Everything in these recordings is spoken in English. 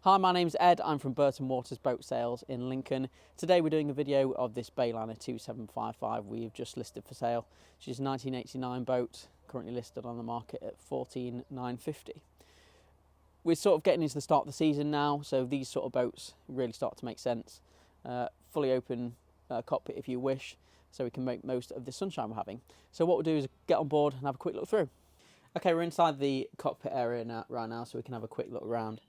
Hi, my name's Ed. I'm from Burton Waters Boat Sales in Lincoln. Today we're doing a video of this Bayliner 2755 we've just listed for sale. She's a 1989 boat, currently listed on the market at $14,950. We're sort of getting into the start of the season now, so these sort of boats really start to make sense. Fully open cockpit if you wish, so we can make most of the sunshine we're having. So what we'll do is get on board and have a quick look through. Okay, we're inside the cockpit area right now, so we can have a quick look around.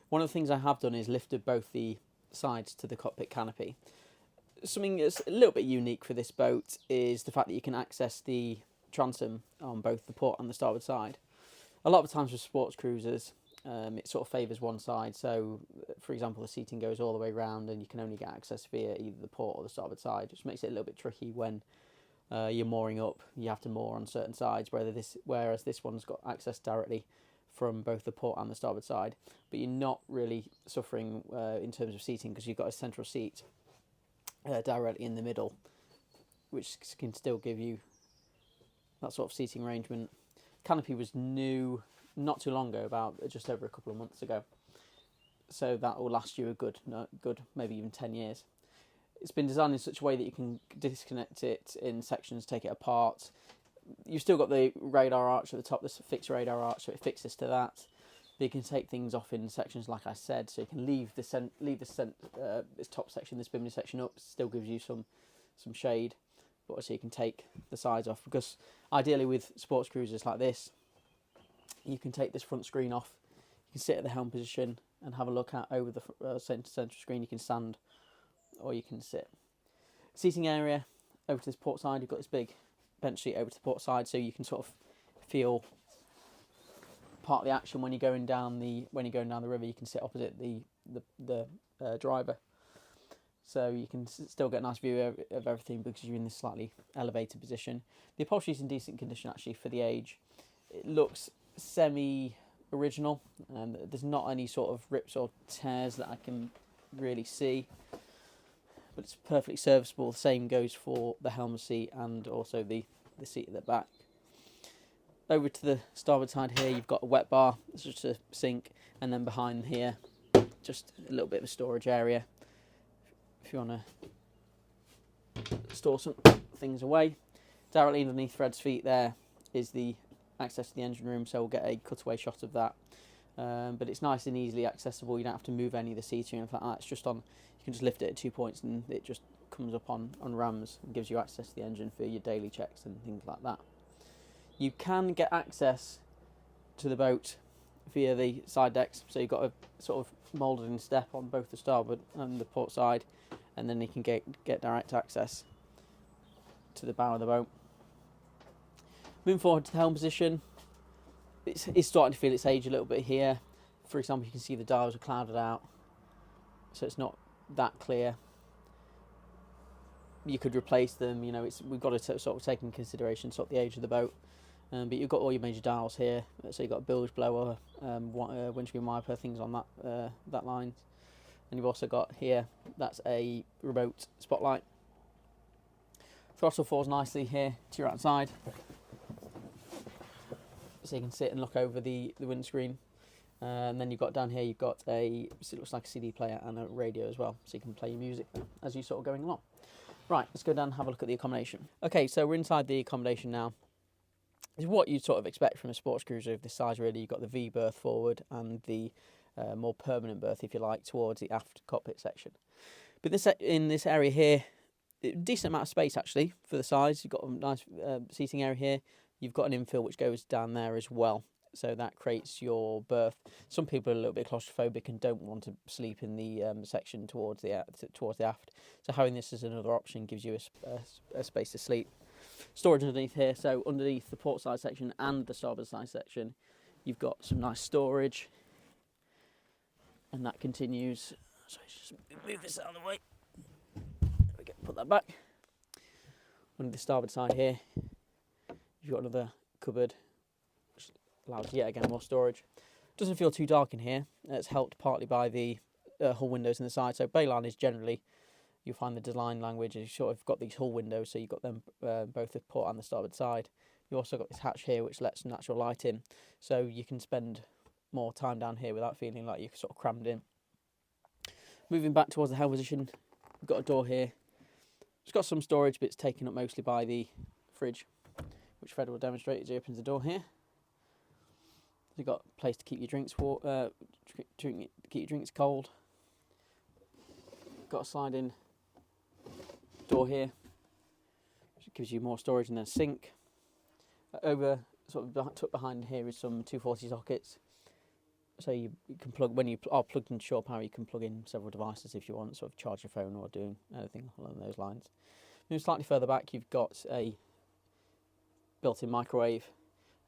One of the things I have done is lifted both the sides to the cockpit canopy. Something that's a little bit unique for this boat is the fact that you can access the transom on both the port and the starboard side. A lot of times with sports cruisers, it sort of favours one side. So, for example, the seating goes all the way round and you can only get access via either the port or the starboard side, which makes it a little bit tricky when you're mooring up. You have to moor on certain sides, whereas this one's got access directly from both the port and the starboard side, but you're not really suffering in terms of seating because you've got a central seat directly in the middle, which can still give you that sort of seating arrangement. Canopy was new not too long ago, about just over a couple of months ago, so that will last you a good maybe even 10 years. It's been designed in such a way that you can disconnect it in sections, take it apart. You've still got the radar arch at the top, this fixed radar arch, so it fixes to that. But you can take things off in sections, like I said, so you can leave this top section, this bimini section up, still gives you some shade, but also you can take the sides off, because ideally with sports cruisers like this, you can take this front screen off, you can sit at the helm position and have a look out over the central screen. You can stand or you can sit. Seating area over to this port side, you've got this big bench seat over to the port side, so you can sort of feel part of the action when you're going down the river. You can sit opposite the driver, so you can still get a nice view of everything because you're in this slightly elevated position. The upholstery is in decent condition actually for the age. It looks semi-original, and there's not any sort of rips or tears that I can really see, but it's perfectly serviceable. The same goes for the helm seat and also the seat at the back. Over to the starboard side here, you've got a wet bar, it's just a sink, and then behind here, just a little bit of a storage area if you want to store some things away. Directly underneath Fred's feet there is the access to the engine room, so we'll get a cutaway shot of that. But it's nice and easily accessible. You don't have to move any of the seating or anything like that. It's just on. You can just lift it at 2 points and it just comes up on rams and gives you access to the engine for your daily checks and things like that. You can get access to the boat via the side decks, so you've got a sort of moulded in step on both the starboard and the port side, and then you can get direct access to the bow of the boat. Moving forward to the helm position, it's starting to feel its age a little bit here. For example, you can see the dials are clouded out, so it's not that clear. You could replace them, you know, we've got to sort of take into consideration sort of the age of the boat. But you've got all your major dials here, so you've got a bilge blower, windscreen wiper, things on that line. And you've also got here, that's a remote spotlight. Throttle falls nicely here to your outside, so you can sit and look over the windscreen. And then you've got down here, you've got it looks like a CD player and a radio as well, so you can play your music as you're sort of going along. Right, let's go down and have a look at the accommodation. Okay, so we're inside the accommodation now. It's what you'd sort of expect from a sports cruiser of this size, really. You've got the V berth forward and the more permanent berth, if you like, towards the aft cockpit section. But in this area here, a decent amount of space actually for the size. You've got a nice seating area here. You've got an infill which goes down there as well, so that creates your berth. Some people are a little bit claustrophobic and don't want to sleep in the section towards the aft. So having this as another option gives you a space to sleep. Storage underneath here, so underneath the port side section and the starboard side section, you've got some nice storage, and that continues. So let's just move this out of the way. There we go. Put that back. On the starboard side here, you've got another cupboard, which allows yet again more storage. Doesn't feel too dark in here. It's helped partly by the hull windows in the side. So Bayliner is generally, you'll find the design language is sort of got these hull windows, so you've got them both the port and the starboard side. You also got this hatch here which lets natural light in, so you can spend more time down here without feeling like you're sort of crammed in. Moving back towards the helm position, we've got a door here. It's got some storage, but it's taken up mostly by the fridge, which Fred will demonstrate as he opens the door here. You've got a place to keep your drinks keep your drinks cold. Got a sliding door here, which gives you more storage, and then a sink. Over sort of tucked behind here is some 240 sockets. So you can plug, when you are plugged into shore power, you can plug in several devices if you want, sort of charge your phone or doing anything along those lines. Moving slightly further back, you've got a built-in microwave,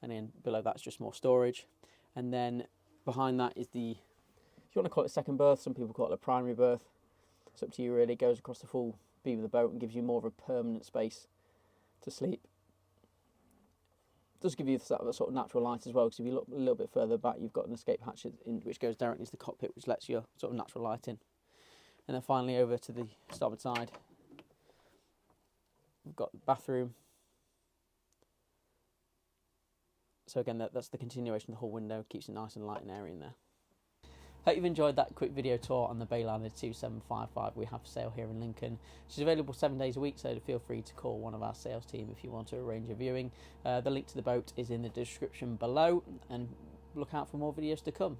and then below that's just more storage. And then behind that is the, if you want to call it a second berth, some people call it a primary berth. It's up to you really. It goes across the full beam of the boat and gives you more of a permanent space to sleep. It does give you that sort of natural light as well, because if you look a little bit further back, you've got an escape hatch which goes directly into the cockpit, which lets your sort of natural light in. And then finally over to the starboard side, we've got the bathroom. So again, that's the continuation of the whole window, keeps it nice and light and airy in there. Hope you've enjoyed that quick video tour on the Bayliner 2755 we have for sale here in Lincoln. She's available 7 days a week, so feel free to call one of our sales team if you want to arrange a viewing. The link to the boat is in the description below, and look out for more videos to come.